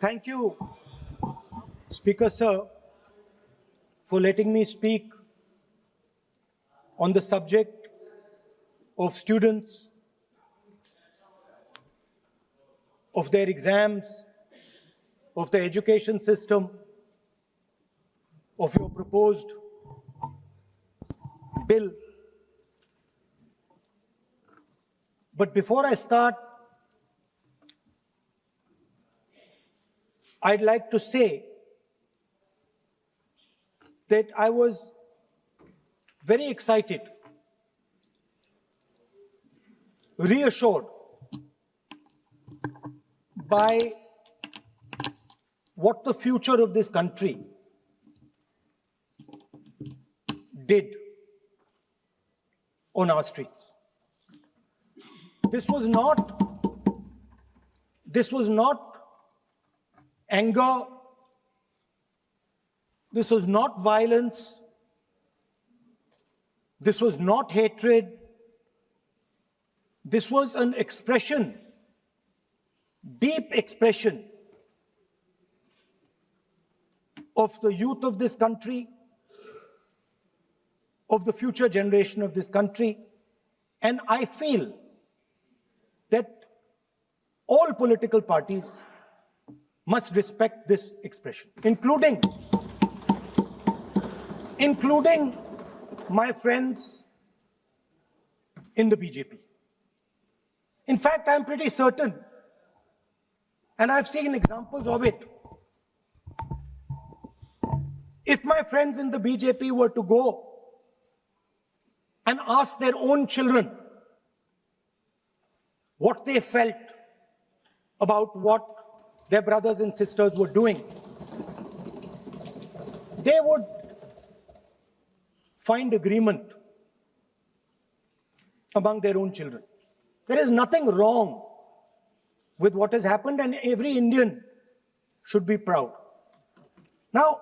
Thank you, Speaker Sir, for letting me speak on the subject of students, of their exams, of the education system, of your proposed bill. But before I start, I'd like to say that I was very excited, reassured by what the future of this country did on our streets. This was not anger, this was not violence, this was not hatred, this was an expression, deep expression of the youth of this country, of the future generation of this country, and I feel that all political parties must respect this expression, including my friends in the BJP. In fact, I'm pretty certain, and I've seen examples of it, if my friends in the BJP were to go and ask their own children what they felt about what their brothers and sisters were doing, they would find agreement among their own children. There is nothing wrong with what has happened, and every Indian should be proud. Now,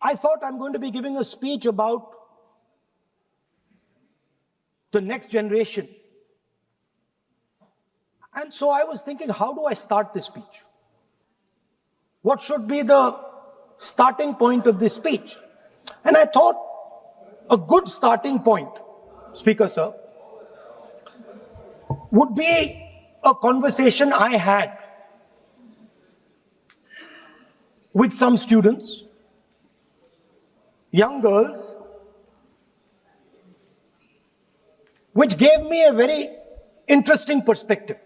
I thought I'm going to be giving a speech about the next generation. And so I was thinking, how do I start this speech? What should be the starting point of this speech? And I thought a good starting point, Speaker Sir, would be a conversation I had with some students, young girls, which gave me a very interesting perspective.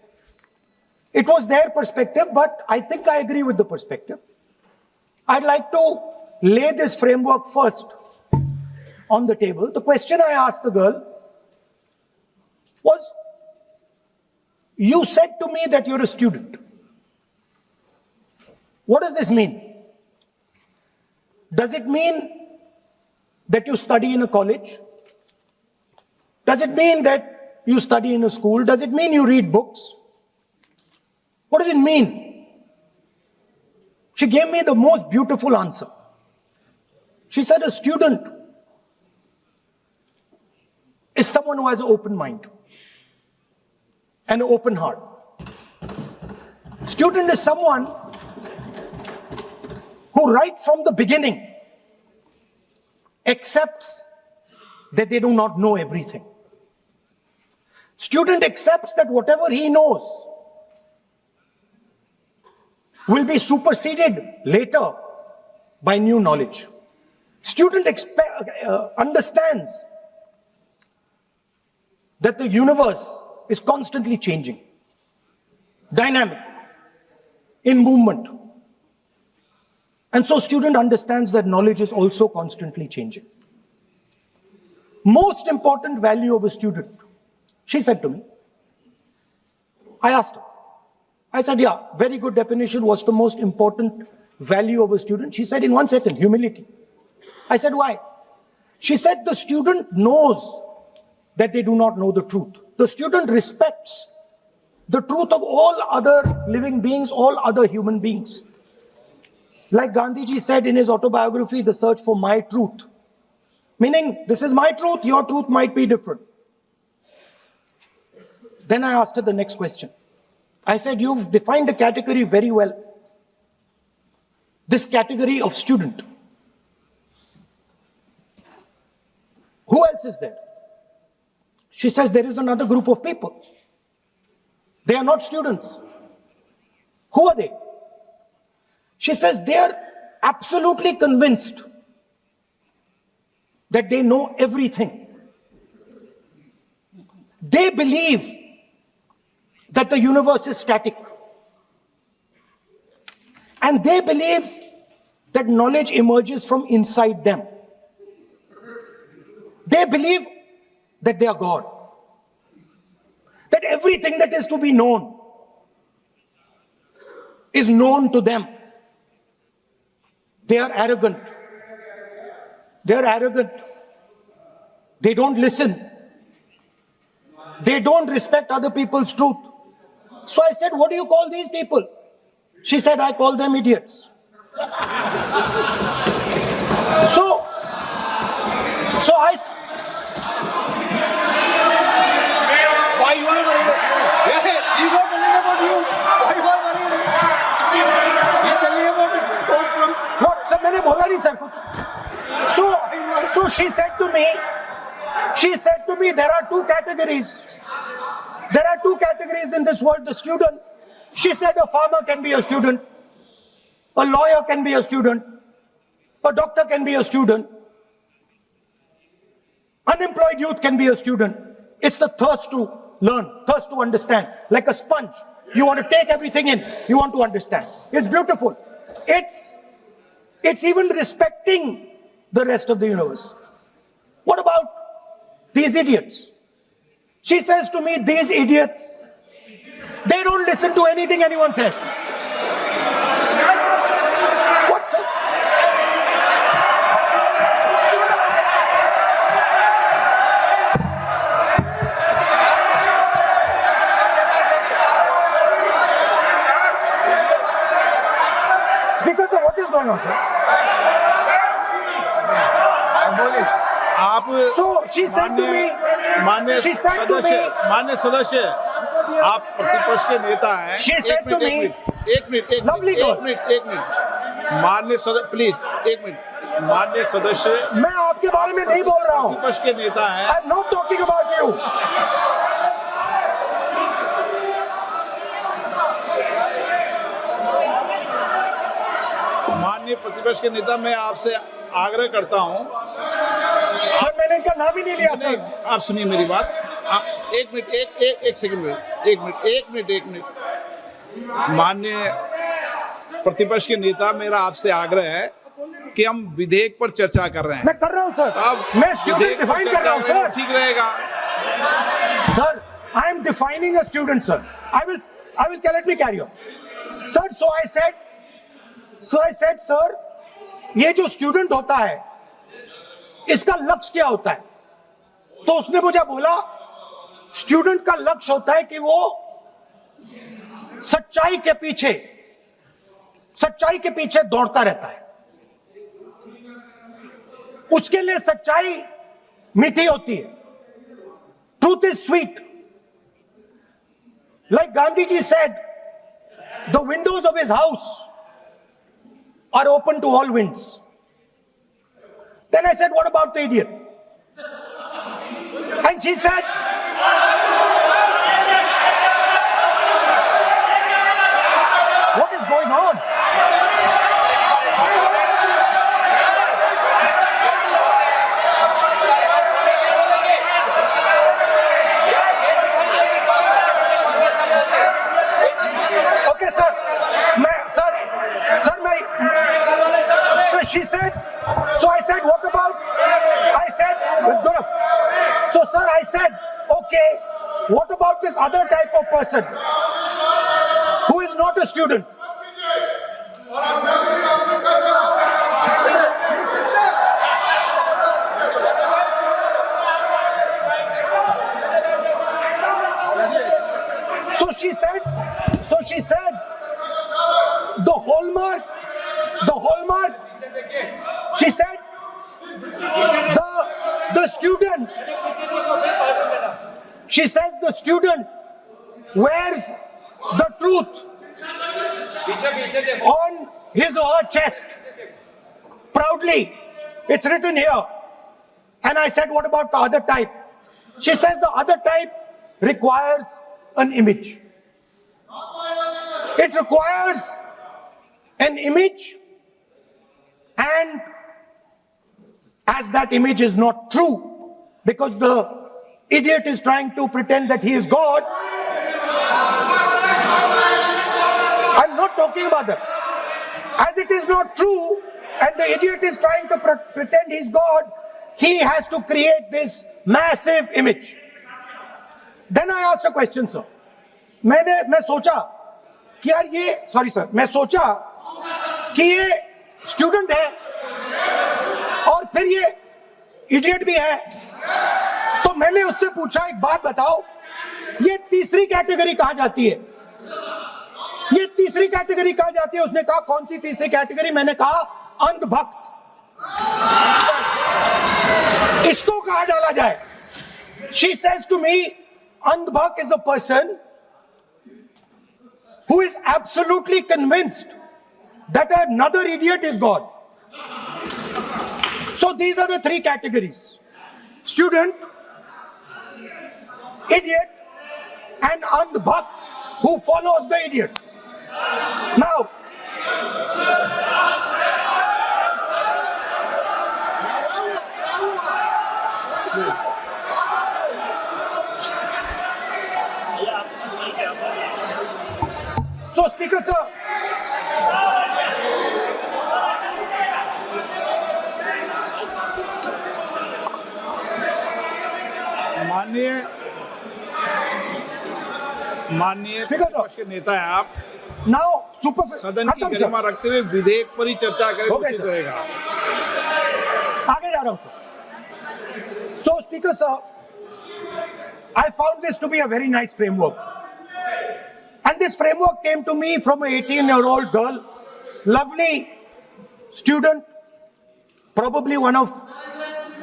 It was their perspective, but I think I agree with the perspective. I'd like to lay this framework first on the table. The question I asked the girl was, you said to me that you're a student. What does this mean? Does it mean that you study in a college? Does it mean that you study in a school? Does it mean you read books? What does it mean? She gave me the most beautiful answer. She said a student is someone who has an open mind and an open heart. Student is someone who right from the beginning accepts that they do not know everything. Student accepts that whatever he knows will be superseded later by new knowledge. Student understands that the universe is constantly changing, dynamic, in movement. And so student understands that knowledge is also constantly changing. Most important value of a student, she said to me. I asked her. I said, yeah, very good definition. What's the most important value of a student? She said, in 1 second, humility. I said, why? She said, the student knows that they do not know the truth. The student respects the truth of all other living beings, all other human beings. Like Gandhiji said in his autobiography, The Search for My Truth. Meaning, this is my truth, your truth might be different. Then I asked her the next question. I said, you've defined a category very well. This category of student. Who else is there? She says, there is another group of people. They are not students. Who are they? She says, they are absolutely convinced that they know everything. They believe that the universe is static. And they believe that knowledge emerges from inside them. They believe that they are God. That everything that is to be known is known to them. They are arrogant. They are arrogant. They don't listen. They don't respect other people's truth. So I said, what do you call these people? She said, I call them idiots. So I... Why you are worried? Yeah, he's not telling about you. Why you are worried? He's telling about it. Quote from... What? Sir, मैंने बोला नहीं sir कुछ. So she said to me, there are two categories. There are two categories in this world, the student. She said a farmer can be a student, a lawyer can be a student, a doctor can be a student, unemployed youth can be a student. It's the thirst to learn, thirst to understand, like a sponge. You want to take everything in, you want to understand. It's beautiful. It's even respecting the rest of the universe. What about these idiots? She says to me, these idiots, they don't listen to anything anyone says. What? Speaker sir, what is going on, sir? So she said to me, मान्य सदस्य आप प्रतिपक्ष के नेता हैं. She said to me, lovely girl. मान्य सदस्य please एक मिनट. मान्य सदस्य मैं आपके बारे में नहीं बोल रहा हूँ. प्रतिपक्ष के नेता हैं. I'm not talking about you. माननीय प्रतिपक्ष के नेता, मैं आपसे आग्रह करता हूं. सर मैंने इनका नाम ही नहीं लिया सर. आप सुनिए मेरी बात. एक मिनट एक सेकंड. एक मिनट. माननीय प्रतिपक्ष के नेता, मेरा आपसे आग्रह है कि हम विधेयक पर चर्चा कर रहे हैं. मैं कर रहा हूं सर. अब मैं स्टूडेंट डिफाइन कर रहा हूं सर. ठीक रहेगा sir. I am defining a student, sir. I will let me carry on. Sir, so I said, sir, ये जो स्टूडेंट होता है, इसका लक्ष्य क्या होता है? तो उसने मुझे बोला, स्टूडेंट का लक्ष्य होता है कि वो सच्चाई के पीछे दौड़ता रहता है. उसके लिए सच्चाई मीठी होती है. Truth is sweet. Like Gandhiji said, the windows of his house are open to all winds. Then I said, what about the idiot? And she said, what is going on? Okay, sir. So she said, so I said, what about? I said, so sir, I said, okay, what about this other type of person who is not a student? So she said, the hallmark, she said, the student, she says the student wears the truth on his or her chest. Proudly. It's written here. And I said, what about the other type? She says the other type requires an image. It requires an image, and as that image is not true, because the idiot is trying to pretend that he is God. I'm not talking about that. As it is not true, and the idiot is trying to pretend he's God, he has to create this massive image. Then I asked a question, sir. मैं सोचा कि यार ये sorry sir मैं सोचा कि ये student है और फिर ये इडियट भी है, तो मैंने उससे पूछा एक बात बताओ, ये तीसरी कैटेगरी कहां जाती है? ये तीसरी कैटेगरी कहां जाती है? उसने कहा कौन सी तीसरी कैटेगरी? मैंने कहा अंधभक्त। इसको कहां डाला जाए? She says to me, अंधभक्त is a person who is absolutely convinced that another idiot is God. So these are the three categories: student, idiot, and andhbhakt who follows the idiot. Now, so Speaker sir, माननीय Speaker sir. प्रतिपक्ष के नेता हैं आप, now super सदन की खत्म sir, गरिमा रखते हुए विधेयक पर ही चर्चा करें हो तो गए उचित सर। रहेगा। आगे जा रहा हूं sir. So Speaker sir, I found this to be a very nice framework. And this framework came to me from an 18-year-old girl, lovely student, probably one of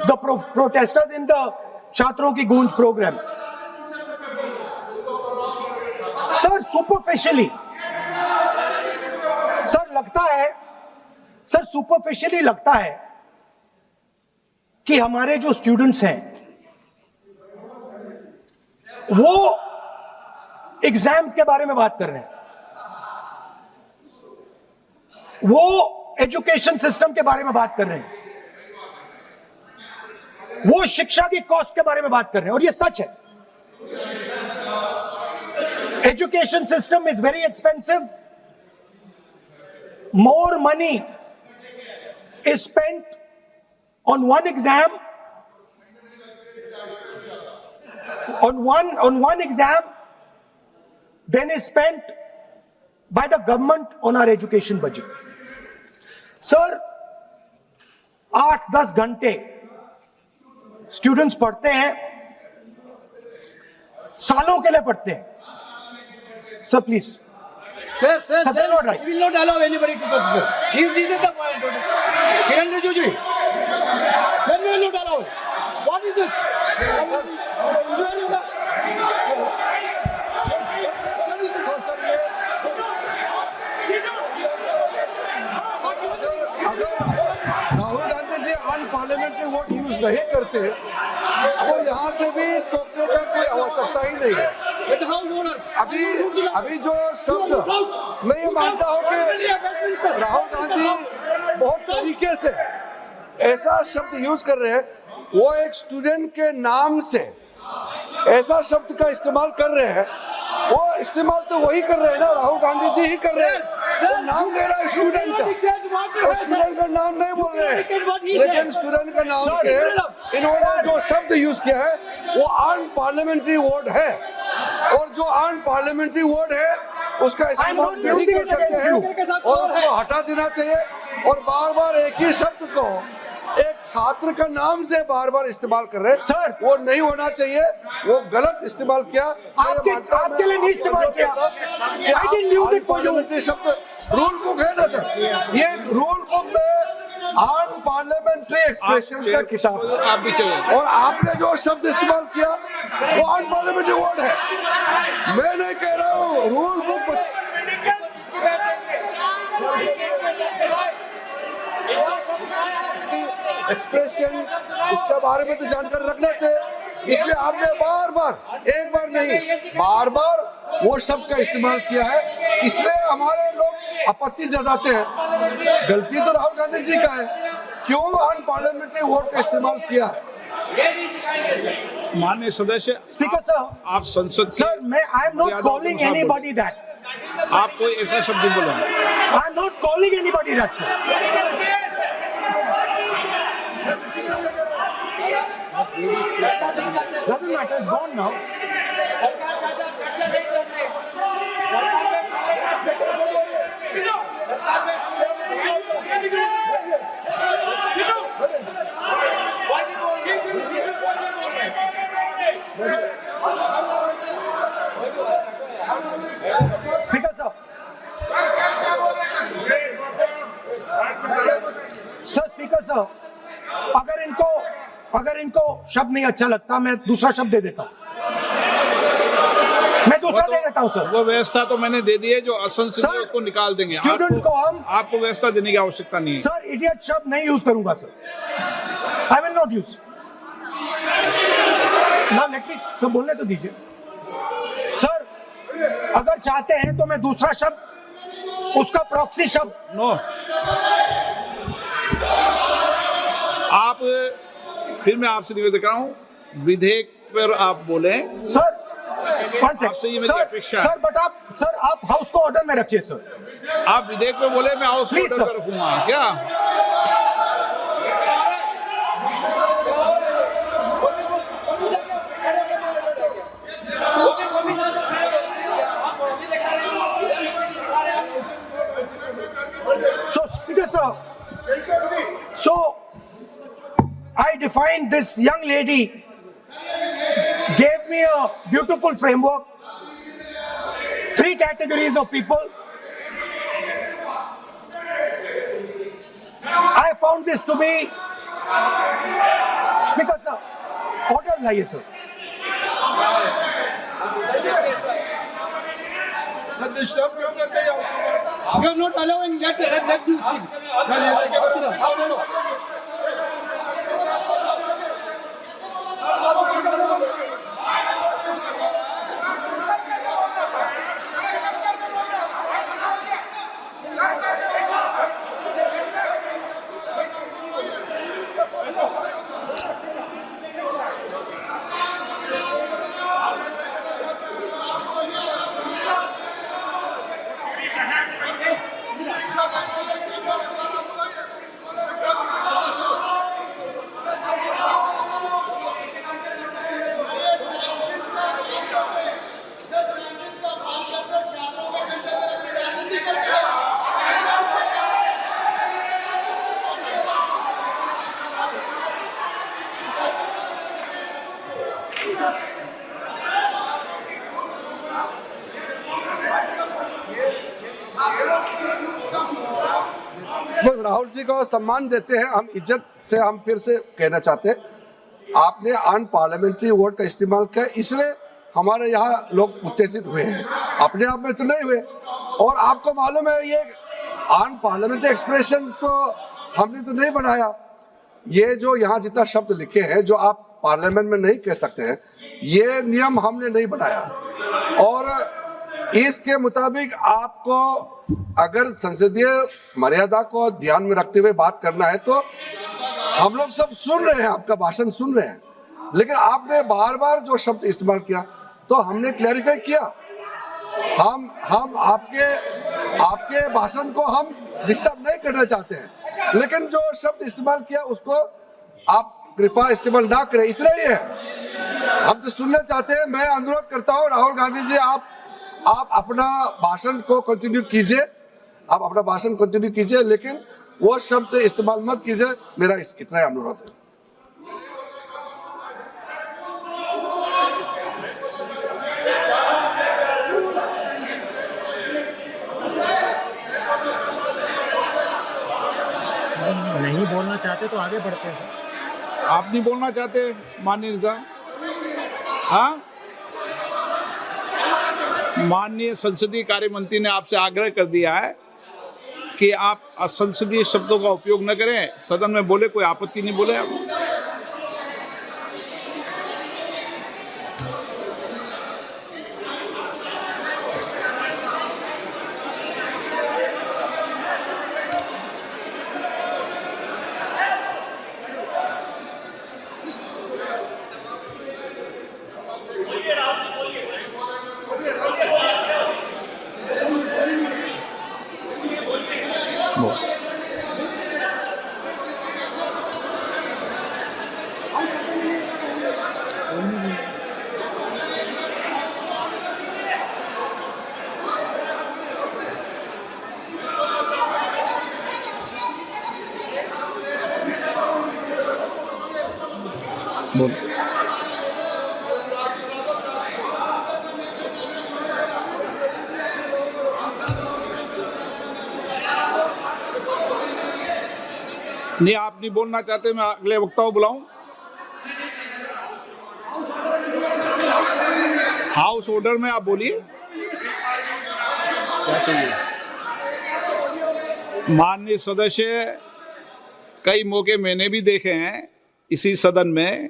the protesters in the Chhatron Ki Goonj programs. Sir, superficially, sir superficially लगता है कि हमारे जो students हैं वो exams के बारे में बात कर रहे हैं, वो एजुकेशन सिस्टम के बारे में बात कर रहे हैं, वो शिक्षा की कॉस्ट के बारे में बात कर रहे हैं, और ये सच है। Education system is very expensive, more money is spent on one exam, on one exam than is spent by the government on our education budget. Sir, 8-10 घंटे स्टूडेंट्स पढ़ते हैं, सालों के लिए पढ़ते हैं। Sir please Sir, Sir, they're not right. we will not allow anybody to talk. This is the point. Kiran Rijiju, then we will not allow. What is this? Rahul Gandhi ji unparliamentary word use नहीं करते तो यहाँ से भी टोकने का कोई आवश्यकता ही नहीं है। अभी जो शब्द मैं ये मानता हूँ कि राहुल गांधी बहुत तरीके से ऐसा शब्द यूज कर रहे हैं, वो एक स्टूडेंट के नाम से ऐसा शब्द का इस्तेमाल कर रहे हैं, वो इस्तेमाल तो वही कर रहे हैं ना, राहुल गांधी जी ही कर रहे हैं। वो नाम ले रहा है स्टूडेंट का, स्टूडेंट का नाम नहीं बोल रहे हैं, लेकिन स्टूडेंट का नाम से इन्होंने जो शब्द यूज किया है वो अनपार्लियामेंट्री वर्ड है, और जो अनपार्लियामेंट्री वर्ड है उसका इस्तेमाल नहीं कर सकते हैं और उसको हटा देना चाहिए। और बार बार एक ही शब्द को एक छात्र का नाम से बार बार इस्तेमाल कर रहे हैं, सर वो नहीं होना चाहिए, वो गलत इस्तेमाल किया। आपके लिए नहीं इस्तेमाल किया। I didn't use it for you. शब्द रूल बुक है ना सर, ये रूल बुक में अनपार्लियामेंट्री एक्सप्रेशंस का किताब है। आप भी चले। और आपने जो शब्द इस्तेमाल किया वो अनपार्लियामेंट्री वर्ड है। मैं नहीं कह रहा हूँ, रूल बुक एक्सप्रेशन इसके बारे में तो जानकारी रखना चाहिए, इसलिए आपने बार बार, एक बार नहीं बार बार वो शब्द का इस्तेमाल किया है, इसलिए हमारे लोग आपत्ति जताते हैं। गलती तो राहुल गांधी जी का है, क्यों अनपार्लियामेंट्री वर्ड का इस्तेमाल किया है। माननीय सदस्य, स्पीकर सर, आप संसद के- सर मैं I am not calling anybody that, आप कोई ऐसा शब्द नहीं बोला। I am not calling anybody that sir. Doesn't matter, it's gone now. Speaker sir. Sir, Speaker sir, अगर इनको शब्द नहीं अच्छा लगता मैं दूसरा शब्द दे देता हूं, मैं दूसरा दे देता हूं सर। वो व्यवस्था तो मैंने दे दी है, जो असंसदीय सर, उसको निकाल देंगे। स्टूडेंट को हम- आपको व्यवस्था देने की आवश्यकता नहीं है। सर इडियट शब्द नहीं यूज करूंगा sir, I will not use. ना लेट मी सब बोलने तो दीजिए सर, अगर चाहते हैं तो मैं दूसरा शब्द, उसका प्रॉक्सी शब्द। नो, आप फिर मैं आपसे निवेदन कर रहा हूं, विधेयक पर आप बोले। सर आपसे ये मेरी अपेक्षा है। सर बट आप हाउस को ऑर्डर में रखिए सर। आप विधेयक पे बोले, मैं हाउस Please, ऑर्डर sir. पर रखूंगा क्या? So Speaker sir, so I defined this young lady, gave me a beautiful framework, 3 categories of people. I found this to be, Speaker sir, order लाइए sir. You are not allowing that. Let me speak. बस राहुल जी को सम्मान देते हैं, हम इज्जत से हम फिर से कहना चाहते हैं, आपने अनपार्लियामेंट्री वर्ड का इस्तेमाल किया, इसलिए हमारे यहाँ लोग उत्तेजित हुए हैं, अपने आप में तो नहीं हुए। और आपको मालूम है ये अनपार्लियामेंट्री एक्सप्रेशंस तो हमने तो नहीं बनाया, ये जो यहाँ जितना शब्द लिखे हैं जो आप पार्लियामेंट में नहीं कह सकते हैं, ये नियम हमने नहीं बनाया। और इसके मुताबिक आपको अगर संसदीय मर्यादा को ध्यान में रखते हुए बात करना है तो हम लोग सब सुन रहे हैं, आपका भाषण सुन रहे हैं, लेकिन आपने बार बार जो शब्द इस्तेमाल किया तो हमने क्लैरिफाई किया। हम आपके भाषण को हम डिस्टर्ब नहीं करना चाहते हैं, लेकिन जो शब्द इस्तेमाल किया उसको आप कृपया इस्तेमाल ना करें, इतना ही है। हम तो सुनना चाहते हैं। मैं अनुरोध करता हूँ राहुल गांधी जी, आप अपना भाषण को कंटिन्यू कीजिए, आप अपना भाषण कंटिन्यू कीजिए, लेकिन वो शब्द इस्तेमाल मत कीजिए, मेरा इतना ही अनुरोध है। नहीं चाहते तो आगे बढ़ते हैं सर। आप नहीं बोलना चाहते माननीय नेता? हाँ, माननीय संसदीय कार्य मंत्री ने आपसे आग्रह कर दिया है कि आप असंसदीय शब्दों का उपयोग न करें, सदन में बोले, कोई आपत्ति नहीं बोले आप। बोल। नहीं, आप नहीं बोलना चाहते, मैं अगले वक्ता को बुलाऊं? हाउस ऑर्डर में आप बोलिए। क्या चाहिए? माननीय सदस्य, कई मौके मैंने भी देखे हैं इसी सदन में,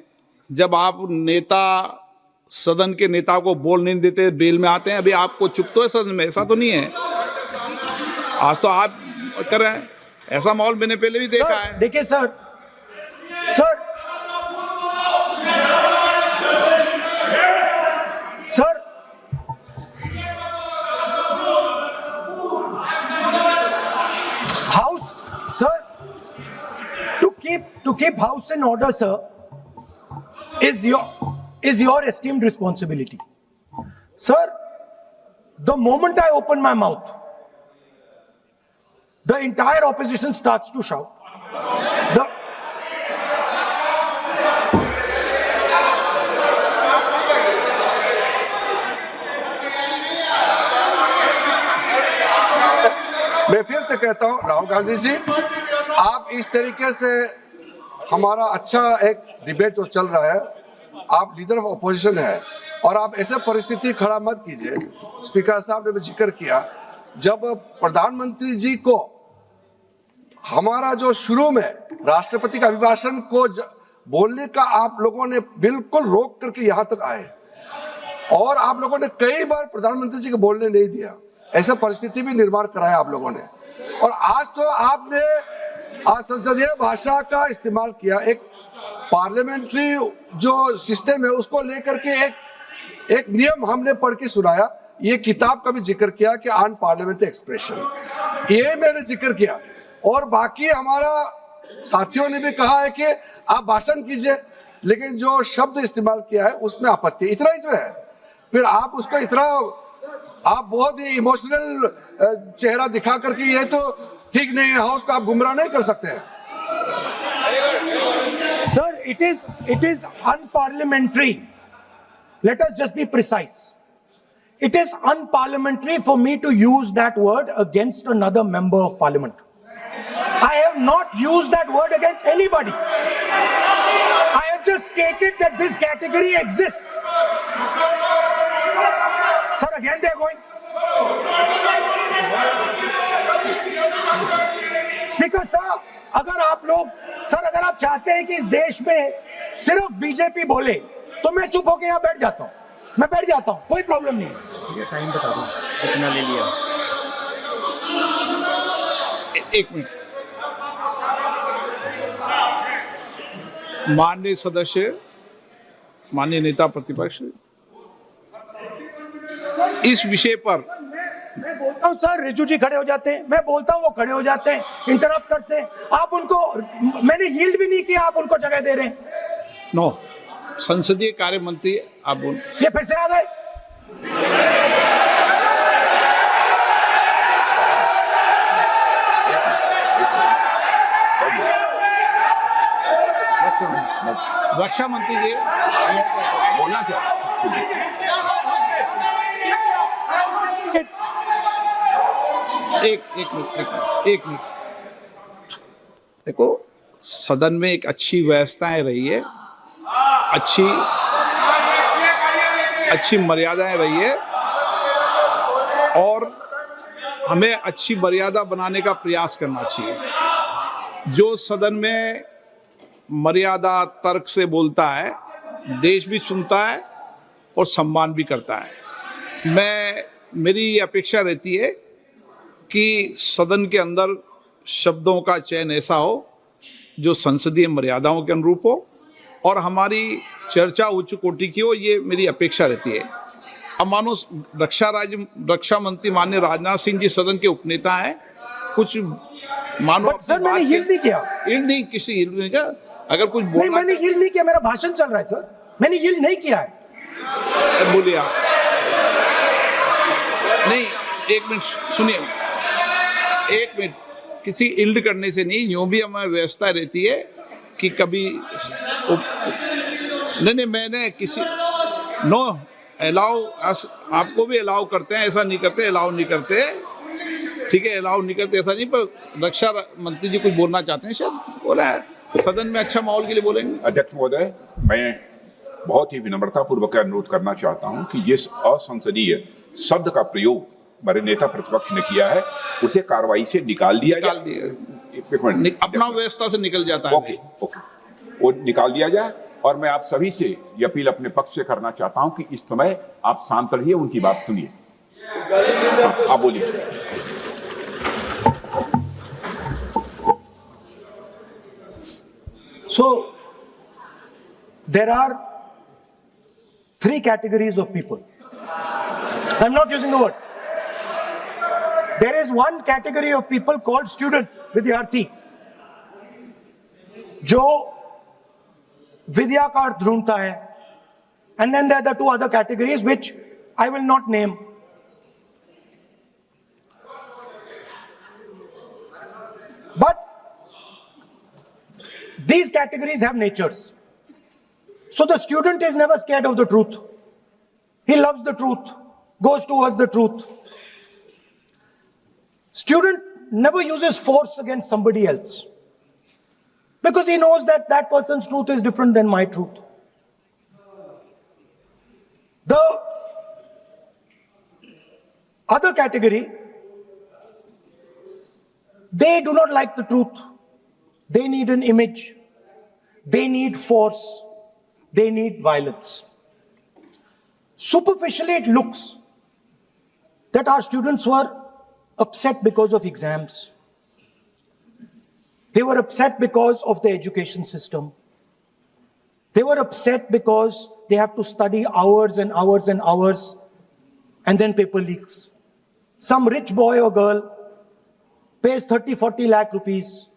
जब आप नेता सदन के नेता को बोल नहीं देते, बेल में आते हैं। अभी आपको चुप तो है सदन में, ऐसा तो नहीं है। आज तो आप कर रहे हैं, ऐसा माहौल मैंने पहले भी देखा है। देखिए sir, house sir, to keep house in order, sir, is your esteemed responsibility. Sir, the moment I open my mouth, the entire opposition starts to shout. मैं फिर से कहता हूं, राहुल गांधी जी, आप इस तरीके से हमारा अच्छा एक डिबेट जो चल रहा है, आप लीडर ऑफ अपोजिशन है और आप ऐसे परिस्थिति खड़ा मत कीजिए। स्पीकर साहब ने भी जिक्र किया, जब प्रधानमंत्री जी को हमारा जो शुरू में राष्ट्रपति का अभिभाषण को बोलने का आप लोगों ने बिल्कुल रोक करके यहाँ तक आए और आप लोगों ने कई बार प्रधानमंत्री जी को बोलने नहीं दिया, ऐसा परिस्थिति भी निर्माण कराया आप लोगों ने। और आज तो आपने संसदीय भाषा का इस्तेमाल किया, एक पार्लियामेंट्री जो सिस्टम है उसको लेकर के एक नियम हमने पढ़ के सुनाया। ये किताब का भी जिक्र किया कि अन पार्लियामेंट्री एक्सप्रेशन, ये मैंने जिक्र किया। और बाकी हमारा साथियों ने भी कहा है कि आप भाषण कीजिए, लेकिन जो शब्द इस्तेमाल किया है उसमें आपत्ति, इतना ही तो है। फिर आप उसको इतना आप बहुत ही इमोशनल चेहरा दिखा करके ये तो ठीक नहीं है, हाउस को आप गुमराह नहीं कर सकते हैं। Sir, it is unparliamentary. Let us just be precise. It is unparliamentary for me to use that word against another member of parliament. I have not used that word against anybody. I have just stated that this category exists. Sir, again they are going. Speaker sir, अगर आप चाहते हैं कि इस देश में सिर्फ BJP बोले तो मैं चुप होकर यहाँ बैठ जाता हूँ, कोई प्रॉब्लम नहीं। ठीक है, टाइम बता दो कितना ले लिया। एक मिनट, माननीय सदस्य, माननीय नेता प्रतिपक्ष, इस विषय पर मैं बोलता हूँ सर, रिजू जी खड़े हो जाते हैं, मैं बोलता हूँ वो खड़े हो जाते हैं, इंटरप्ट करते हैं। आप उनको, मैंने यील्ड भी नहीं किया, आप उनको जगह दे रहे हैं। नो, संसदीय कार्य मंत्री आप बोल। ये फिर से आ गए। रक्षा मंत्री जी बोलना चाहिए। एक मिनट देखो, सदन में एक अच्छी व्यवस्थाएं रही है, अच्छी मर्यादाएं रही है, और हमें अच्छी मर्यादा बनाने का प्रयास करना चाहिए। जो सदन में मर्यादा तर्क से बोलता है, देश भी सुनता है और सम्मान भी करता है। मेरी अपेक्षा रहती है कि सदन के अंदर शब्दों का चयन ऐसा हो जो संसदीय मर्यादाओं के अनुरूप हो और हमारी चर्चा उच्च कोटि की हो, ये मेरी अपेक्षा रहती है। अब मानो रक्षा मंत्री माननीय राजनाथ सिंह जी सदन के उपनेता हैं, कुछ मानो बट सर मैंने यील्ड नहीं किया। यील्ड नहीं, किसी यील्ड नहीं किया। अगर कुछ नहीं, मैंने यील्ड नहीं किया, मेरा भाषण चल रहा है सर, मैंने यील्ड नहीं किया है। बोलिए आप। नहीं, एक मिनट सुनिए, एक मिनट। किसी इल्ड करने से नहीं, यूं भी हमारी व्यवस्था रहती है कि कभी नहीं, मैंने किसी नो अलाउ, आपको भी अलाउ करते हैं, ऐसा नहीं करते, अलाउ नहीं करते, ठीक है, अलाउ नहीं करते ऐसा नहीं। पर रक्षा मंत्री जी कुछ बोलना चाहते हैं, शायद बोला है, सदन में अच्छा माहौल के लिए बोलेंगे। अध्यक्ष महोदय, मैं बहुत ही विनम्रतापूर्वक अनुरोध करना चाहता हूं कि जिस असंसदीय शब्द का प्रयोग हमारे नेता प्रतिपक्ष ने किया है उसे कार्रवाई से निकाल दिया जाए। अपना व्यवस्था से निकल जाता है। ओके, वो निकाल दिया जाए। और मैं आप सभी से ये अपील अपने पक्ष से करना चाहता हूं कि इस समय आप शांत रहिए, उनकी बात सुनिए। आप बोलिए। So, there are 3 categories of people. I'm not using the word. There is one category of people called student, विद्यार्थी, जो विद्या का अर्थ ढूंढता है. And then there are the 2 other categories which I will not name. But these categories have natures. So the student is never scared of the truth. He loves the truth, goes towards the truth. Student never uses force against somebody else because he knows that that person's truth is different than my truth. The other category, they do not like the truth. They need an image. They need force. They need violence. Superficially, it looks that our students were upset because of exams. They were upset because of the education system. They were upset because they have to study hours and hours and hours, and then paper leaks. Some rich boy or girl pays 30-40 lakh rupees,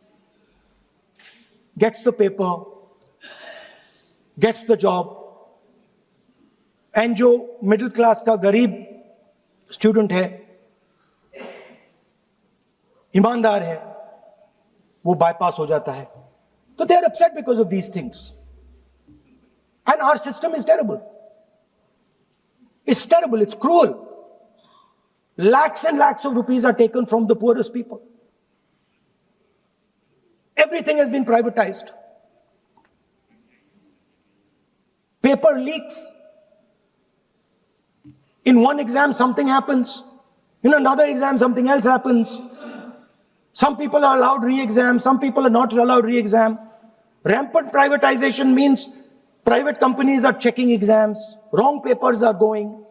gets the paper, gets the job, and जो middle class का गरीब student है, ईमानदार है, वो bypass हो जाता है. So they are upset because of these things. And our system is terrible. It's terrible, it's cruel. Lakhs and lakhs of rupees are taken from the poorest people. Everything has been privatized. Paper leaks. In one exam, something happens. In another exam, something else happens. Some people are allowed re-exam, some people are not allowed re-exam. Rampant privatization means private companies are checking exams, wrong papers are going.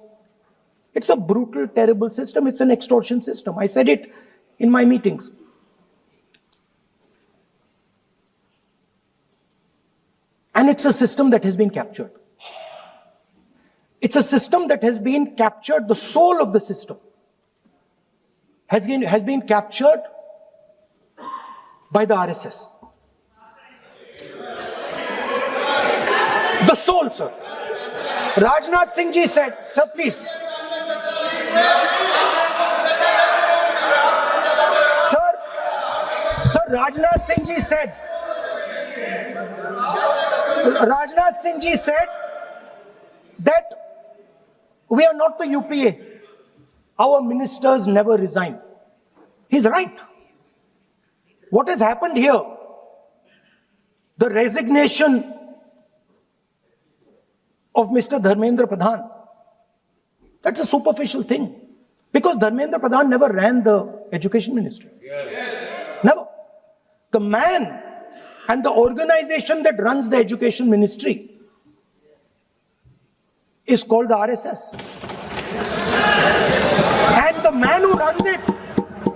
It's a brutal, terrible system. It's an extortion system. I said it in my meetings. And it's a system that has been captured. It's a system that has been captured, the soul of the system has been captured by the RSS. The soul, sir. Rajnath Singh ji said, sir, please. Sir, Rajnath Singh ji said, that we are not the UPA. Our ministers never resign. He's right. What has happened here the resignation of Mr. Dharmendra Pradhan. That's a superficial thing. Because Dharmendra Pradhan never ran the education ministry. Never. The man and the organization that runs the education ministry is called the RSS. And the man who runs it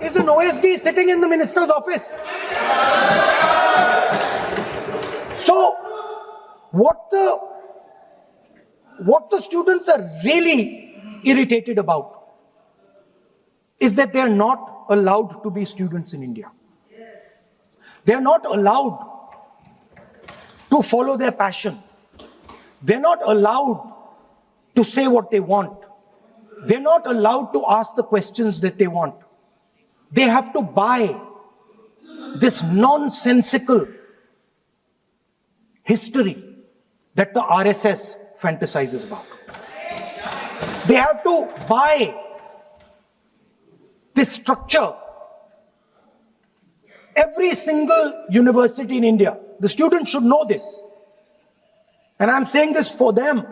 is an OSD sitting in the minister's office. So, what the students are really irritated about is that they are not allowed to be students in India. They are not allowed to follow their passion. They're not allowed to say what they want. They're not allowed to ask the questions that they want. They have to buy this nonsensical history that the RSS fantasizes about. They have to buy this structure. Every single university in India, the students should know this, and I'm saying this for them.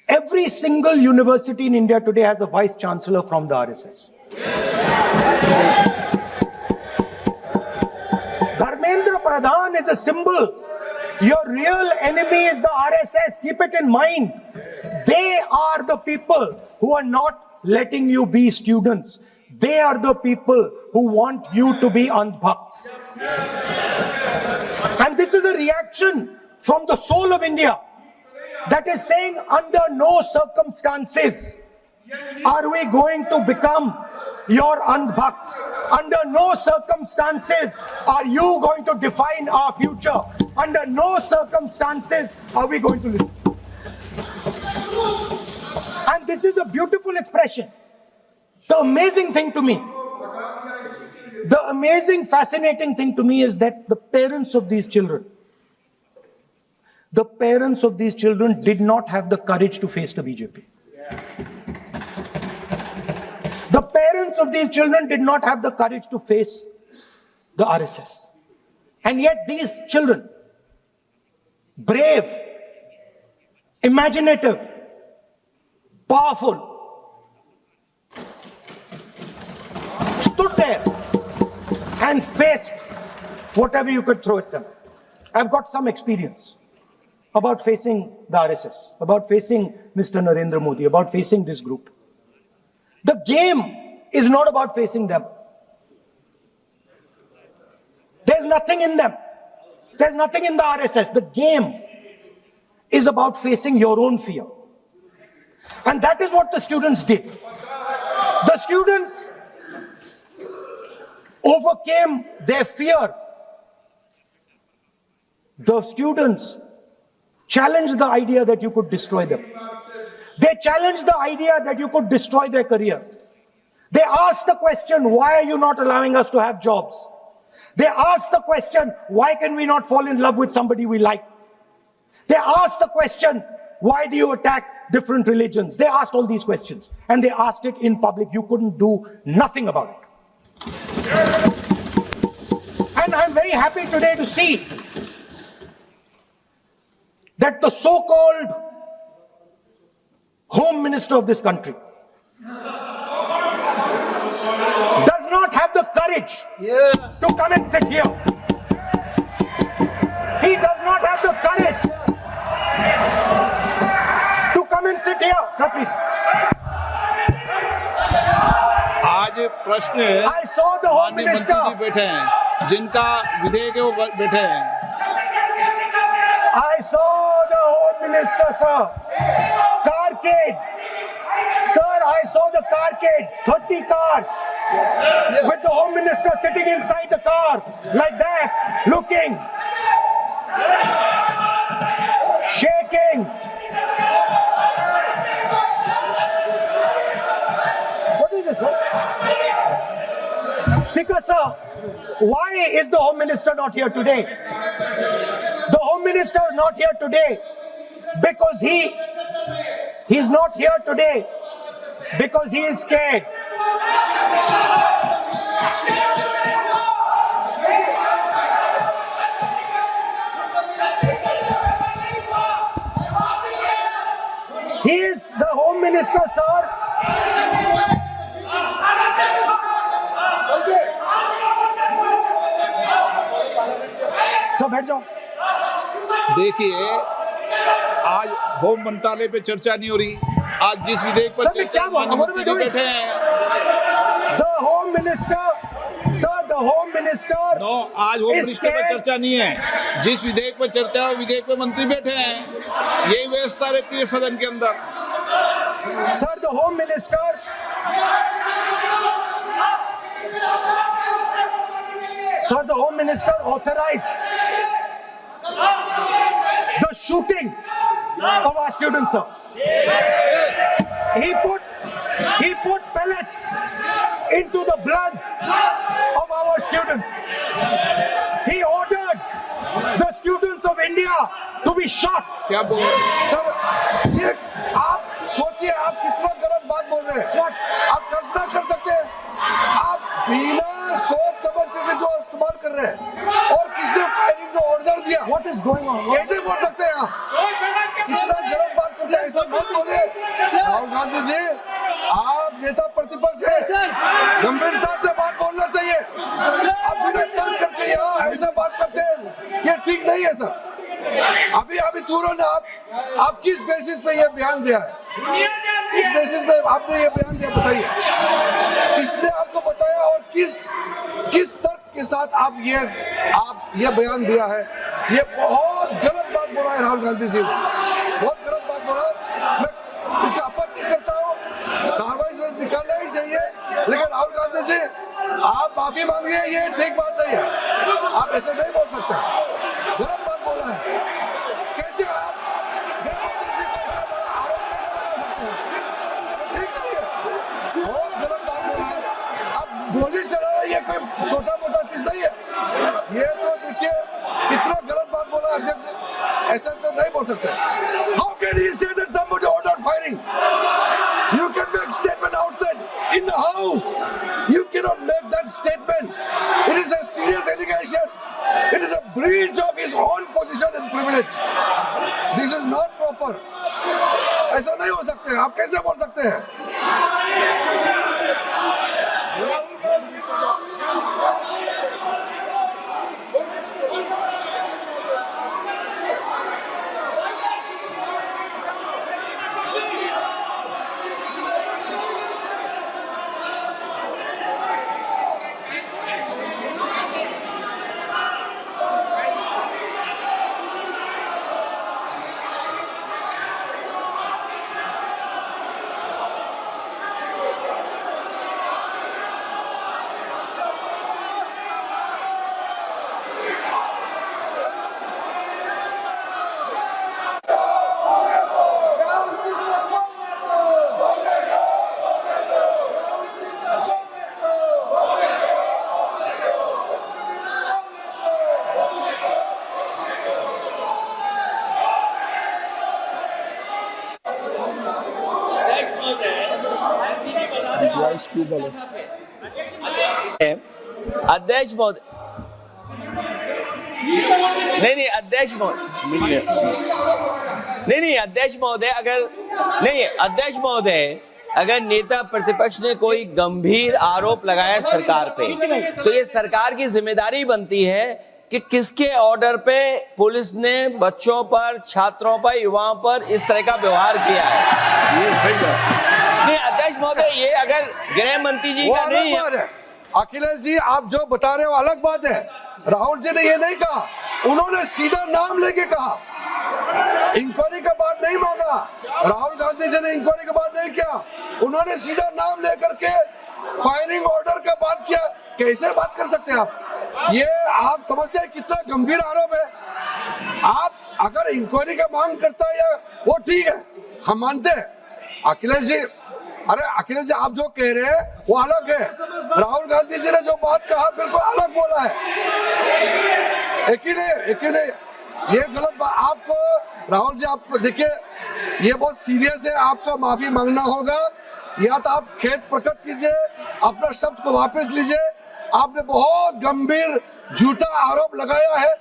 Every single university in India today has a vice chancellor from the RSS. Dharmendra Pradhan is a symbol. Your real enemy is the RSS. Keep it in mind. They are the people who are not letting you be students. They are the people who want you to be andhbhakts. And this is a reaction from the soul of India that is saying, under no circumstances are we going to become your andhbhakts. Under no circumstances are you going to define our future. Under no circumstances are we going to listen. And this is a beautiful expression. The amazing thing to me, the amazing, fascinating thing to me is that the parents of these children did not have the courage to face the BJP. The parents of these children did not have the courage to face the RSS. And yet these children, brave, imaginative, powerful, stood there and faced whatever you could throw at them. I've got some experience about facing the RSS, about facing Mr. Narendra Modi, about facing this group. The game is not about facing them. There's nothing in them. There's nothing in the RSS. The game is about facing your own fear. And that is what the students did. The students overcame their fear. The students challenged the idea that you could destroy them. They challenged the idea that you could destroy their career. They asked the question, why are you not allowing us to have jobs? They asked the question, why can we not fall in love with somebody we like? They asked the question, why do you attack different religions? They asked all these questions, and they asked it in public. You couldn't do nothing about it. And I'm very happy today to see that the so-called Home Minister of this country does not have the courage to come and sit here. He does not have the courage to come and sit here. Sir, please. आज प्रश्न है, I saw the Home माननीय मंत्री Minister. जी बैठे हैं, जिनका विधेयक है वो बैठे हैं. I saw the Home Minister, sir. Carcade. Sir, I saw the carcade. 30 cars. With the Home Minister sitting inside the car. Like that. Looking. Shaking. What is this, sir? Speaker, sir. Why is the Home Minister not here today? The Home Minister is not here today because he's not here today because he is scared. He is the Home Minister, sir. सब बैठ जाओ। देखिए, आज home मंत्रालय पे चर्चा नहीं हो रही। आज जिस विधेयक पर सर, मैं क्या बोल रहा हूं? माननीय मंत्री बैठे हैं। The Home Minister, sir, the Home Minister. नो, आज होम is मिनिस्टर पर scared. चर्चा नहीं है। जिस विधेयक पर चर्चा है, विधेयक पे मंत्री बैठे हैं। यही व्यवस्था रहती है सदन के अंदर। Sir, the Home Minister. Sir, the Home Minister authorized the shooting of our students, sir. He put pellets into the blood of our students. He ordered the students of India to be shot. क्या बोल रहे हैं? Sir, ये आप सोचिए, आप कितना गलत बात बोल रहे हैं। आप कल्पना कर सकते हैं, आप बिना सोच समझ करके जो इस्तेमाल कर रहे हैं, और किसने फायरिंग का ऑर्डर दिया, What is going on? कैसे बोल सकते हैं आप? कितना गलत बात करते हैं, ऐसा मत बोलिए। राहुल गांधी जी, आप नेता प्रतिपक्ष हैं, गंभीरता से बात बोलना चाहिए। आप बिना तर्क करके यहाँ ऐसा बात करते हैं, ये ठीक नहीं है सर। अभी तुरंत आप किस बेसिस पे ये बयान दिया है? किस बेसिस पे आपने ये बयान दिया, बताइए। किसने आपको बताया और किस तर्क के साथ आप ये बयान दिया है? ये बहुत गलत बात बोला है राहुल गांधी जी ने, बहुत गलत बात बोला। मैं इसका आपत्ति करता हूँ, कार्रवाई से निकालना ही चाहिए, लेकिन राहुल गांधी जी, आप माफी मांगिए, ये ठीक बात नहीं है। आप ऐसे नहीं बोल सकते, गलत बात बोला है। कैसे आप गृहमंत्री जी को इतना बड़ा आरोप कैसे लगा सकते हैं? ठीक नहीं है, बहुत गलत बात बोला है। आप गोली चलाना ये कोई छोटा मोटा चीज नहीं है। ये तो देखिए कितना गलत बात बोला अध्यक्ष, ऐसा तो नहीं बोल सकते। How can he say that somebody ordered firing? You can make statement outside in the house. You cannot make that statement. It is a serious allegation. It is a breach of his own position and privilege. This is not proper. ऐसा नहीं हो सकते, आप कैसे बोल सकते हैं? अध्यक्ष महोदय, नहीं अध्यक्ष महोदय, नहीं अध्यक्ष महोदय, अध्यक्ष महोदय, अगर नेता प्रतिपक्ष ने कोई गंभीर आरोप लगाया सरकार पे, तो ये सरकार की जिम्मेदारी बनती है कि किसके ऑर्डर पे पुलिस ने बच्चों पर, छात्रों पर, युवाओं पर इस तरह का व्यवहार किया है। ये सही बात नहीं अध्यक्ष महोदय, ये अगर गृह मंत्री जी का नहीं है। अखिलेश जी, आप जो बता रहे हो अलग बात है। राहुल जी ने ये नहीं कहा, उन्होंने सीधा नाम लेके कहा, इंक्वायरी का बात नहीं मांगा। राहुल गांधी जी ने इंक्वायरी का बात नहीं किया, उन्होंने सीधा नाम लेकर के फायरिंग ऑर्डर का बात किया। कैसे बात कर सकते हैं आप? ये आप समझते हैं कितना गंभीर आरोप है? आप अगर इंक्वायरी का मांग करता है या वो ठीक है, हम मानते हैं। अखिलेश जी, अरे अखिलेश जी, आप जो कह रहे हैं वो अलग है। राहुल गांधी जी ने जो बात कहा बिल्कुल अलग बोला है। एक ही नहीं, ये गलत बात। आपको राहुल जी, आपको देखिए, ये बहुत सीरियस है, आपको माफी मांगना होगा, या तो आप खेद प्रकट कीजिए, अपना शब्द को वापस लीजिए। आपने बहुत गंभीर झूठा आरोप लगाया है,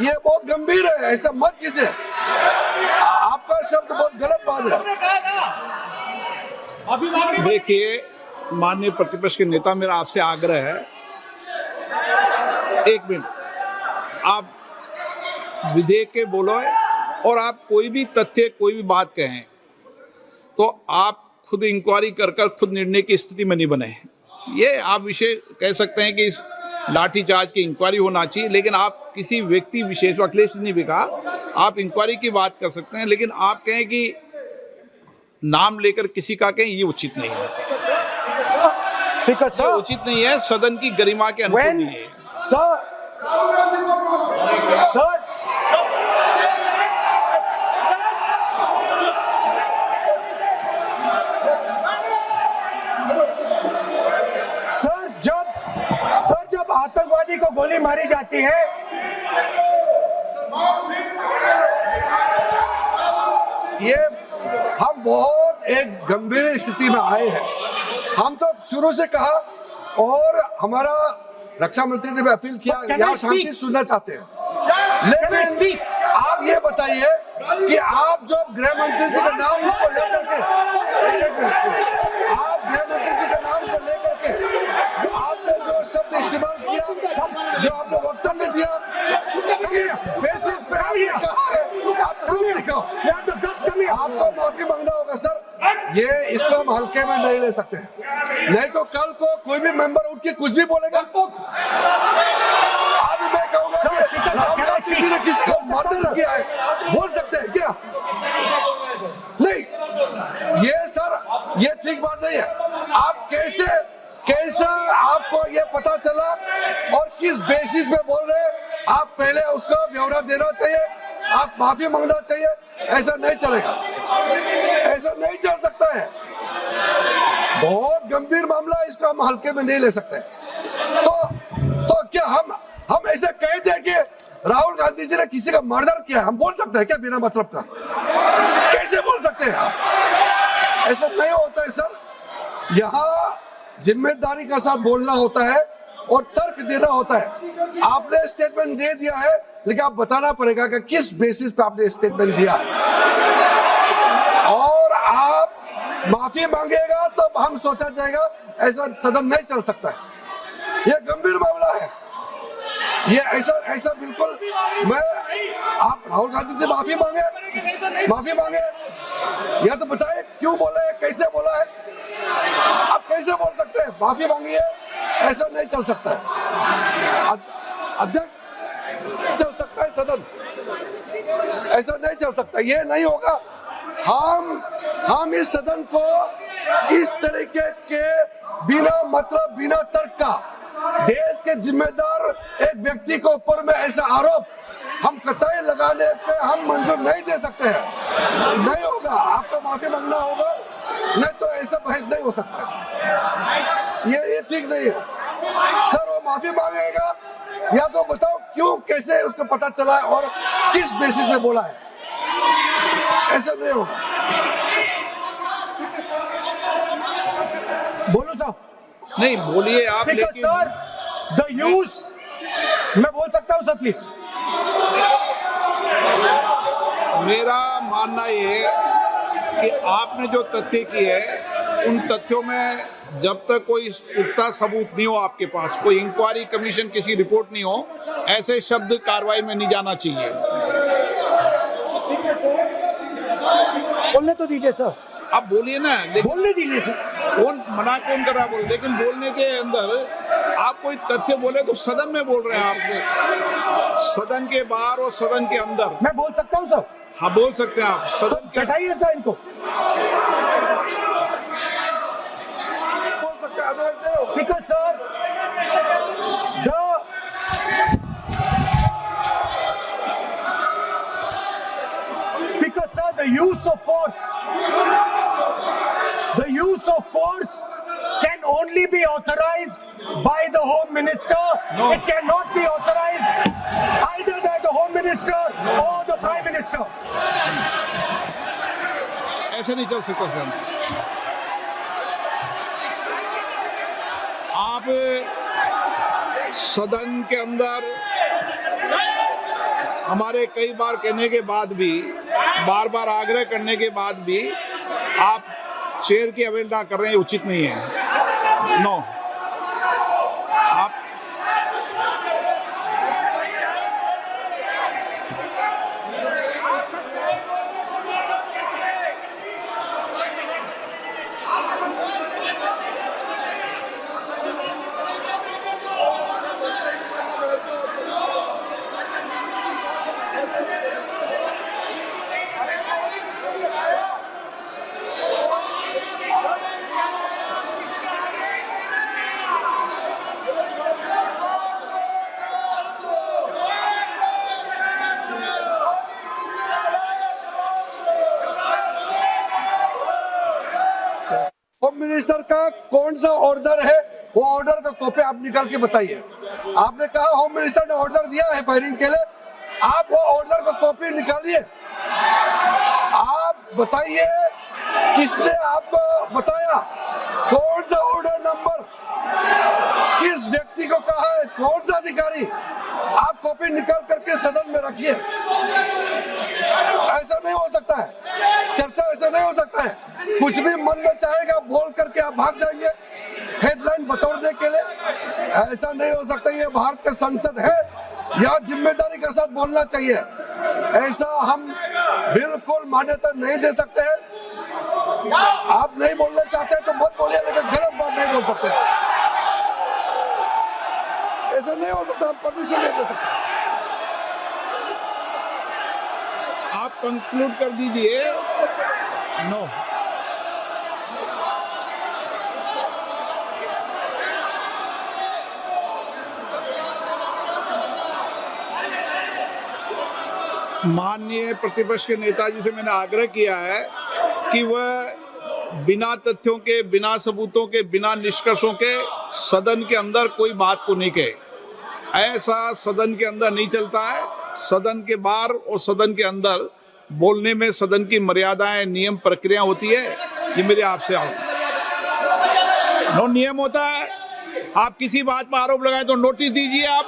ये बहुत गंभीर है, ऐसा मत कीजिए। आपका शब्द बहुत गलत बात है। देखिए माननीय प्रतिपक्ष के नेता, मेरा आपसे आग्रह है, एक मिनट, आप विधेयक के बोलो और आप कोई भी तथ्य कोई भी बात कहें तो आप खुद इंक्वायरी कर कर खुद निर्णय की स्थिति में नहीं बने। ये आप विषय कह सकते हैं कि इस लाठीचार्ज की इंक्वायरी होना चाहिए, लेकिन आप किसी व्यक्ति विशेष, अखिलेश ने भी कहा, आप इंक्वायरी की बात कर सकते हैं, लेकिन आप कहें कि नाम लेकर किसी का कहें, ये उचित नहीं है। Speaker, ये sir, उचित नहीं है, सदन की गरिमा के अनुकूल when, नहीं है। sir, sir, जब आतंकवादी को गोली मारी जाती है, ये हम बहुत एक गंभीर स्थिति में आए हैं। हम तो शुरू से कहा और हमारा रक्षा मंत्री ने भी अपील किया, Can I यहाँ speak? शांति सुनना चाहते हैं। Can I लेकिन speak? आप ये बताइए कि आप जो गृह मंत्री जी का नाम उसको लेकर के, आप गृह मंत्री जी का नाम को लेकर के आपने जो शब्द इस्तेमाल किया, जो आपने वक्तव्य दिया, किस बेसिस पे आपने कहा है, आप प्रूफ दिखाओ। आपको माफी मांगना होगा सर, ये इसको हम हल्के में नहीं ले सकते, नहीं तो कल को कोई भी मेंबर उठ के कुछ भी बोलेगा। अभी मैं कहूँगा कि राहुल गांधी जी ने किसी को मर्डर किया है, बोल सकते हैं क्या? नहीं, ये सर ये ठीक बात नहीं है। आप कैसा आपको ये पता चला और किस बेसिस पे बोल रहे हैं, आप पहले उसका ब्यौरा देना चाहिए, आप माफी मांगना चाहिए। ऐसा नहीं चलेगा, ऐसा नहीं चल सकता है। बहुत गंभीर मामला है, इसको हम हल्के में नहीं ले सकते। तो क्या हम ऐसे कह दें कि राहुल गांधी जी ने किसी का मर्डर किया, हम बोल सकते हैं क्या बिना मतलब का? कैसे बोल सकते हैं आप? ऐसा नहीं होता है सर। यहाँ जिम्मेदारी का साथ बोलना होता है और तर्क देना होता है। आपने स्टेटमेंट दे दिया है, लेकिन आप बताना पड़ेगा कि किस बेसिस पे आपने स्टेटमेंट दिया, और आप माफी मांगेगा तो हम सोचा जाएगा। ऐसा सदन नहीं चल सकता है, ये गंभीर मामला है। ये ऐसा बिल्कुल मैं, आप राहुल गांधी से माफी मांगे, या तो बताए क्यों बोला है, कैसे बोला है। आप कैसे बोल सकते हैं? माफी मांगिए, ऐसा नहीं चल सकता है। अध्यक्ष चल सकता है सदन, ऐसा नहीं चल सकता, ये नहीं होगा। हम इस सदन को इस तरीके के बिना मतलब बिना तर्क का देश के जिम्मेदार एक व्यक्ति के ऊपर में ऐसा आरोप हम कतई लगाने पे हम मंजूर नहीं दे सकते हैं। नहीं होगा, आपको माफी मांगना होगा, नहीं तो ऐसा बहस नहीं हो सकता। ये ठीक नहीं है सर। वो माफी मांगेगा, या तो बताओ क्यों, कैसे उसको पता चला है और किस बेसिस पे बोला है। ऐसा नहीं होगा। बोलो साहब। नहीं बोलिए आप, Speaker, लेकिन sir, the use, मैं बोल सकता हूँ सर प्लीज? मेरा मानना ये है कि आपने जो तथ्य किए उन तथ्यों में जब तक कोई पुख्ता सबूत नहीं हो, आपके पास कोई इंक्वायरी कमीशन किसी रिपोर्ट नहीं हो, ऐसे शब्द कार्रवाई में नहीं जाना चाहिए। बोलने तो दीजिए सर, आप बोलिए ना, लेकिन बोलने दीजिए सर। कौन कर रहा बोल, लेकिन बोलने के अंदर आप कोई तथ्य बोले तो सदन में बोल रहे हैं आप, सदन के बाहर और सदन के अंदर। मैं बोल सकता हूँ सर? हाँ बोल सकते हैं आप, सदन के बैठाइए सर इनको। बोल सकते हैं, अदरवाइज नहीं होगा। Speaker, sir, the use of force can only be authorized by the Home Minister. No. It cannot be authorized either by the Home Minister or the Prime Minister. ऐसे नहीं चल सकता सर। आप सदन के अंदर हमारे कई बार कहने के बाद भी बार बार आग्रह करने के बाद भी आप चेयर की अवहेलना कर रहे हैं, उचित नहीं है। नो, आप होम मिनिस्टर का कौन सा ऑर्डर है, वो ऑर्डर का कॉपी आप निकाल के बताइए। आपने कहा होम मिनिस्टर ने ऑर्डर दिया है फायरिंग के लिए, आप वो ऑर्डर का कॉपी निकालिए। आप बताइए किसने आपको बताया, कौन सा ऑर्डर नंबर, किस व्यक्ति को कहा है, कौन सा अधिकारी। आप कॉपी निकाल करके सदन में रखिए। ऐसा नहीं हो सकता है, चर्चा ऐसा नहीं हो सकता है। कुछ भी मन में चाहेगा बोल करके आप भाग जाएंगे हेडलाइन बतौरने के लिए। ऐसा नहीं हो सकता। ये भारत का संसद है, यहाँ जिम्मेदारी के साथ बोलना चाहिए। ऐसा हम बिल्कुल मान्यता नहीं दे सकते हैं। आप नहीं बोलना चाहते तो मत बोलिए, लेकिन गलत बात नहीं बोल सकते। ऐसा नहीं हो सकता, हम परमिशन नहीं दे सकते। आप कंक्लूड कर दीजिए। नो, माननीय प्रतिपक्ष के नेता जी से मैंने आग्रह किया है कि वह बिना तथ्यों के, बिना सबूतों के, बिना निष्कर्षों के सदन के अंदर कोई बात को नहीं कहे। ऐसा सदन के अंदर नहीं चलता है। सदन के बाहर और सदन के अंदर बोलने में सदन की मर्यादाएं, नियम, प्रक्रिया होती है। ये मेरे आपसे नो नियम होता है। आप किसी बात पर आरोप लगाए तो नोटिस दीजिए। आप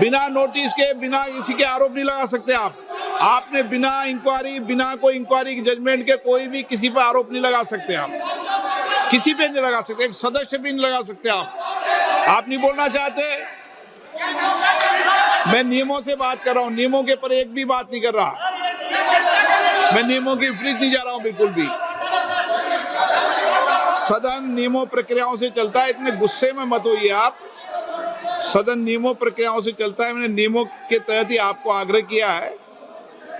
बिना नोटिस के, बिना किसी के आरोप नहीं लगा सकते। आपने बिना इंक्वायरी, बिना कोई इंक्वायरी जजमेंट के कोई भी किसी पर आरोप नहीं लगा सकते। आप किसी पे नहीं लगा सकते, एक सदस्य भी नहीं लगा सकते। आप नहीं बोलना चाहते, मैं नियमों से बात कर रहा हूं, नियमों के पर एक भी बात नहीं कर रहा। मैं नियमों के विपरीत नहीं जा रहा हूं बिल्कुल भी। सदन नियमों प्रक्रियाओं से चलता है, इतने गुस्से में मत होइए आप। सदन नियमों प्रक्रियाओं से चलता है। मैंने नियमों के तहत ही आपको आग्रह किया है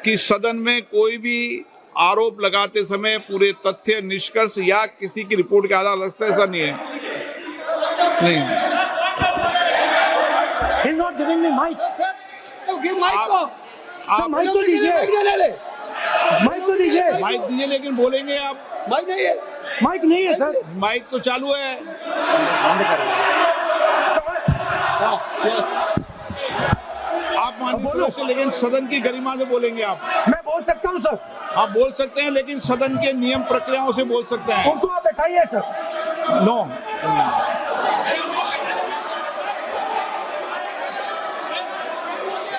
कि सदन में कोई भी आरोप लगाते समय पूरे तथ्य, निष्कर्ष या किसी की रिपोर्ट के आधार लगता है, ऐसा नहीं है। नहीं, He's not giving me mic. give mic को। सर माइक तो दीजिए, माइक तो दीजिए। माइक दीजिए, लेकिन बोलेंगे आप। माइक नहीं है, माइक नहीं है सर। माइक तो चालू है। आप माननीय सदस्य, लेकिन सदन की गरिमा से बोलेंगे आप। मैं बोल सकता हूँ सर। आप बोल सकते हैं, लेकिन सदन के नियम प्रक्रियाओं से बोल सकते हैं। उनको आप बैठाइए सर। नो,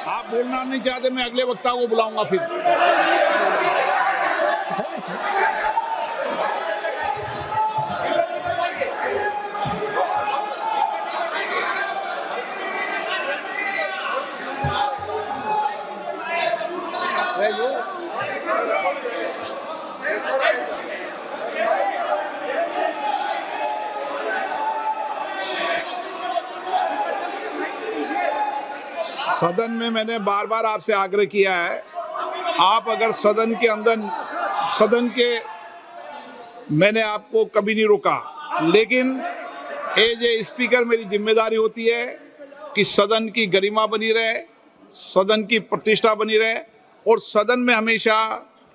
आप बोलना नहीं चाहते, मैं अगले वक्ता को बुलाऊंगा फिर। बैठाइए सर। सदन में मैंने बार बार आपसे आग्रह किया है, आप अगर सदन के अंदर, सदन के, मैंने आपको कभी नहीं रोका, लेकिन एज ए स्पीकर मेरी जिम्मेदारी होती है कि सदन की गरिमा बनी रहे, सदन की प्रतिष्ठा बनी रहे, और सदन में हमेशा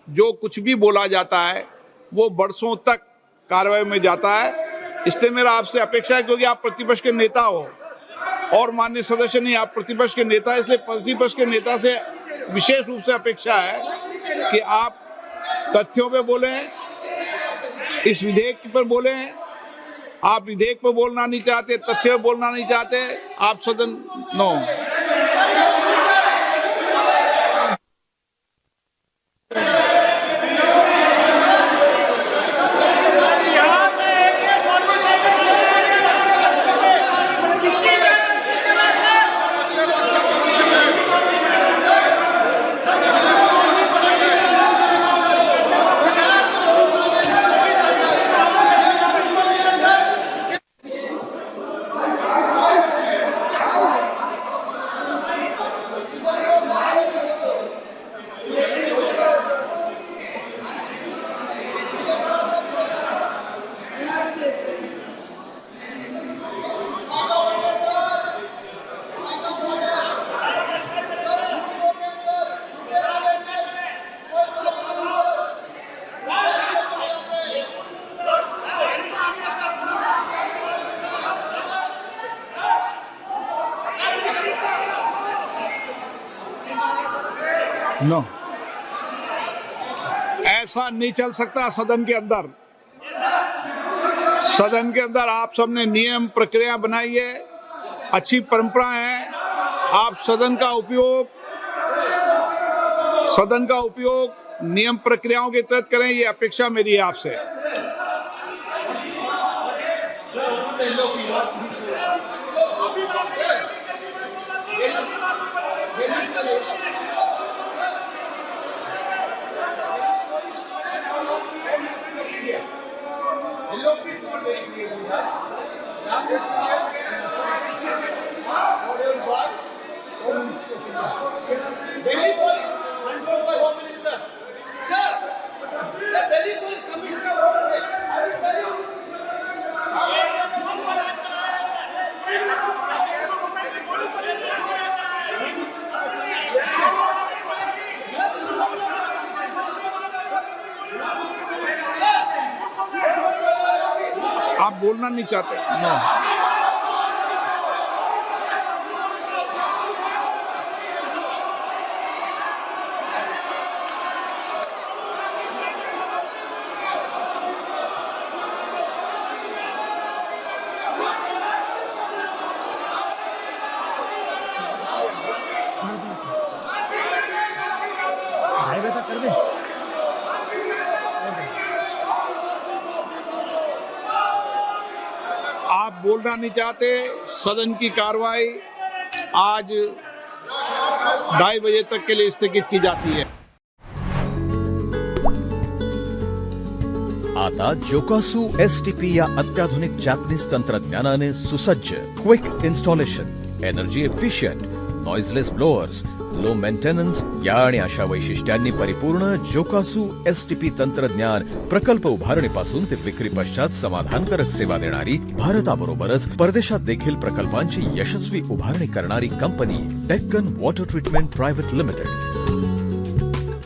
जो कुछ भी बोला जाता है वो बरसों तक कार्रवाई में जाता है। इसलिए मेरा आपसे अपेक्षा है, क्योंकि आप प्रतिपक्ष के नेता हो और माननीय सदस्य नहीं, आप प्रतिपक्ष के नेता, इसलिए प्रतिपक्ष के नेता से विशेष रूप से अपेक्षा है कि आप तथ्यों पे बोलें, इस विधेयक पर बोलें। आप विधेयक पर बोलना नहीं चाहते, तथ्य पे बोलना नहीं चाहते, आप सदन नो No. ऐसा नहीं चल सकता सदन के अंदर। सदन के अंदर आप सबने नियम प्रक्रिया बनाई है, अच्छी परंपरा है। आप सदन का उपयोग नियम प्रक्रियाओं के तहत करें, ये अपेक्षा मेरी है आपसे। Delhi police controlled by Home Minister. Sir, Delhi police commissioner over there. I will tell you. आप बोलना नहीं चाहते? हाईवे तक कर दे। आप बोलना नहीं चाहते। सदन की कार्रवाई आज 2:30 बजे तक के लिए स्थगित की जाती है। आता जोकासू STP या अत्याधुनिक जॅपनीज तंत्रज्ञानाने सुसज्ज quick installation, energy efficient, noiseless blowers, low maintenance या आणि अशा वैशिष्ट्यांनी परिपूर्ण जोकासू STP तंत्रज्ञान प्रकल्प उभारणीपासून ते विक्री पश्चात समाधानकारक सेवा देणारी, भारताबरोबरच परदेशात देखील प्रकल्पांची यशस्वी उभारणी करणारी company Deccan water treatment private limited.